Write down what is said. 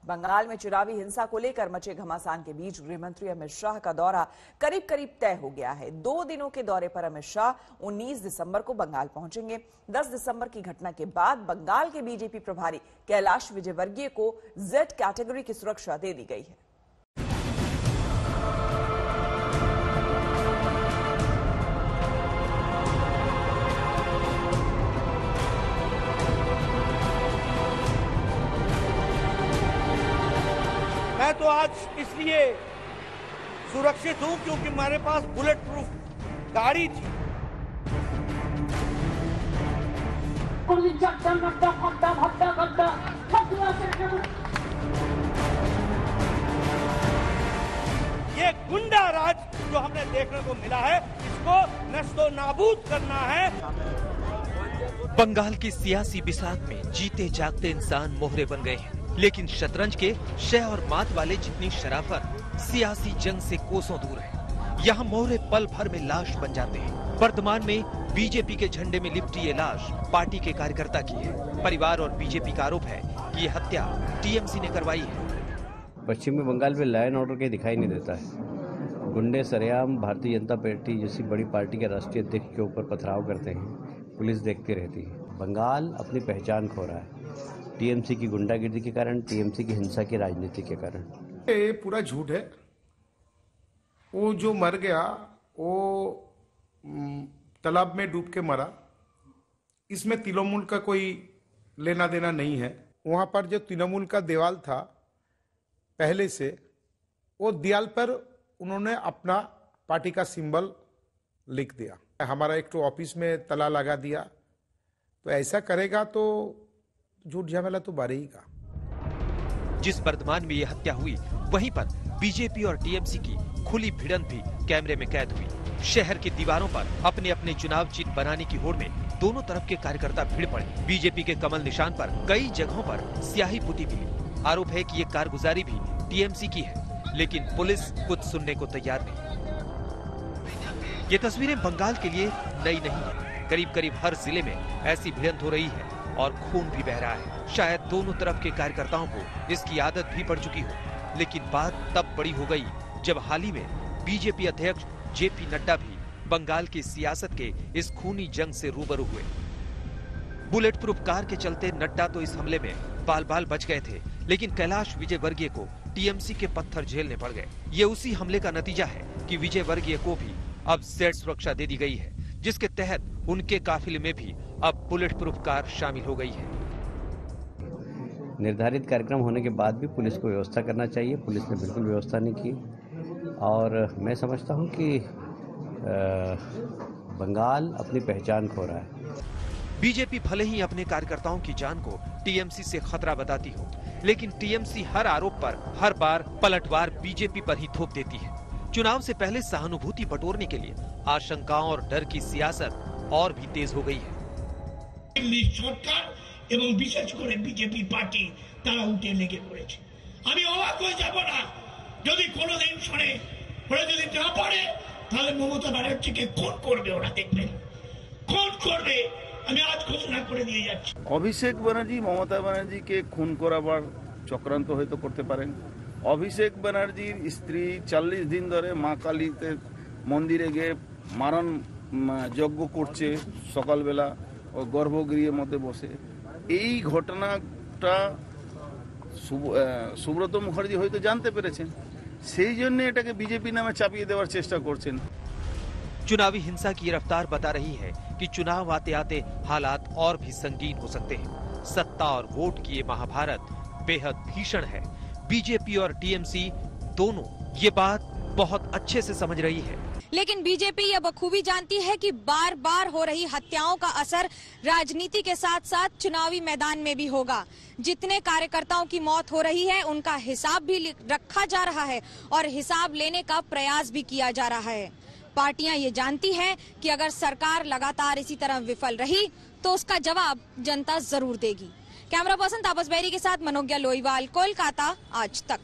बंगाल में चुनावी हिंसा को लेकर मचे घमासान के बीच गृह मंत्री अमित शाह का दौरा करीब करीब तय हो गया है। 2 दिनों के दौरे पर अमित शाह 19 दिसंबर को बंगाल पहुंचेंगे। 10 दिसंबर की घटना के बाद बंगाल के बीजेपी प्रभारी कैलाश विजयवर्गीय को जेड कैटेगरी की सुरक्षा दे दी गई है। मैं तो आज इसलिए सुरक्षित हूं क्योंकि हमारे पास बुलेट प्रूफ गाड़ी थी। ये गुंडा राज जो हमने देखने को मिला है, इसको नस्तो नाबूद करना है। बंगाल की सियासी बिसात में जीते जागते इंसान मोहरे बन गए हैं, लेकिन शतरंज के शह और मात वाले जितनी शराफत सियासी जंग से कोसों दूर है। यहाँ मोहरे पल भर में लाश बन जाते हैं। वर्तमान में बीजेपी के झंडे में लिपटी ये लाश पार्टी के कार्यकर्ता की है। परिवार और बीजेपी का आरोप है कि ये हत्या टीएमसी ने करवाई है। पश्चिमी बंगाल में लॉ एंड ऑर्डर के दिखाई नहीं देता है। गुंडे सरेआम भारतीय जनता पार्टी जैसी बड़ी पार्टी के राष्ट्रीय अध्यक्ष के ऊपर पथराव करते हैं। पुलिस देखती रहती है। बंगाल अपनी पहचान खो रहा है टीएमसी की गुंडागिर्दी के कारण, टीएमसी की हिंसा की राजनीति के कारण। ये पूरा झूठ है। वो जो मर गया वो तालाब में डूब के मरा। इसमें तृणमूल का कोई लेना देना नहीं है। वहां पर जो तृणमूल का दीवाल था पहले से, वो दीवाल पर उन्होंने अपना पार्टी का सिंबल लिख दिया। हमारा एक तो ऑफिस में ताला लगा दिया। तो ऐसा करेगा तो झूठ झमेला तो बढ़ेगा। जिस वर्तमान में ये हत्या हुई, वहीं पर बीजेपी और टीएमसी की खुली भिड़ंत भी कैमरे में कैद हुई। शहर की दीवारों पर अपने अपने चुनाव चिन्ह बनाने की होड़ में दोनों तरफ के कार्यकर्ता भीड़ पड़े। बीजेपी के कमल निशान पर कई जगहों पर स्याही पुती मिली। आरोप है कि ये कारगुजारी भी टीएमसी की है, लेकिन पुलिस कुछ सुनने को तैयार नहीं। ये तस्वीरें बंगाल के लिए नई नहीं है। करीब करीब हर जिले में ऐसी भिड़ंत हो रही है और खून भी बह रहा है। शायद दोनों तरफ के कार्यकर्ताओं को इसकी आदत भी पड़ चुकी हो, लेकिन बात तब बड़ी हो गई जब हाल ही में बीजेपी अध्यक्ष जेपी नड्डा भी बंगाल की सियासत के इस खूनी जंग से रूबरू हुए। बुलेट प्रूफ कार के चलते नड्डा तो इस हमले में बाल बाल बच गए थे, लेकिन कैलाश विजयवर्गीय को टीएमसी के पत्थर झेलने पड़ गए। ये उसी हमले का नतीजा है कि विजयवर्गीय को भी अब जेड सुरक्षा दे दी गई है, जिसके तहत उनके काफिले में भी अब बुलेट प्रूफ कार शामिल हो गई है। निर्धारित कार्यक्रम होने के बाद भी पुलिस को व्यवस्था करना चाहिए। पुलिस ने बिल्कुल व्यवस्था नहीं की और मैं समझता हूं कि बंगाल अपनी पहचान खो रहा है। बीजेपी भले ही अपने कार्यकर्ताओं की जान को टीएमसी से खतरा बताती हो, लेकिन टीएमसी हर आरोप पर हर बार पलटवार बीजेपी पर ही थोप देती है। चुनाव से पहले सहानुभूति बटोरने के लिए आशंकाओं और डर की सियासत और भी तेज हो गई है। এবং বিশেষ করে বিজেপি পার্টি তারা উঠে লেগে পড়েছে। আমি অবাক হয়ে যাব না যদি কোনোদিন শুনে ওরা যদি না পারে তাহলে মমতা ব্যানার্জিকে খুন করবে। ওরা দেখবেন খুন করবে। আমি আজ ঘোষণা করে দিয়ে যাচ্ছি। অভিষেক ব্যানার্জি মমতা ব্যানার্জিকে খুন করাবার চক্রান্ত হয়তো করতে পারেন। অভিষেক ব্যানার্জির স্ত্রী 40 দিন ধরে মা কালীতে মন্দিরে গিয়ে মারণ যজ্ঞ করছে সকালবেলা ও গর্ভগৃহের মধ্যে বসে। এই ঘটনাটা সুব্রত মুখার্জি হয়তো জানতে পেরেছেন, সেই জন্য এটাকে বিজেপি নামে চাপিয়ে দেওয়ার চেষ্টা করছেন। चुनावी हिंसा की रफ्तार बता रही है कि चुनाव आते आते हालात और भी संगीन हो सकते हैं। सत्ता और वोट की ये महाभारत बेहद भीषण है। बीजेपी और टीएमसी दोनों ये बात बहुत अच्छे से समझ रही है, लेकिन बीजेपी यह बखूबी जानती है कि बार बार हो रही हत्याओं का असर राजनीति के साथ साथ चुनावी मैदान में भी होगा। जितने कार्यकर्ताओं की मौत हो रही है उनका हिसाब भी रखा जा रहा है और हिसाब लेने का प्रयास भी किया जा रहा है। पार्टियां ये जानती हैं कि अगर सरकार लगातार इसी तरह विफल रही तो उसका जवाब जनता जरूर देगी। कैमरा पर्सन तापस बैरी के साथ मनोज्ञा लोईवाल, कोलकाता, आज तक।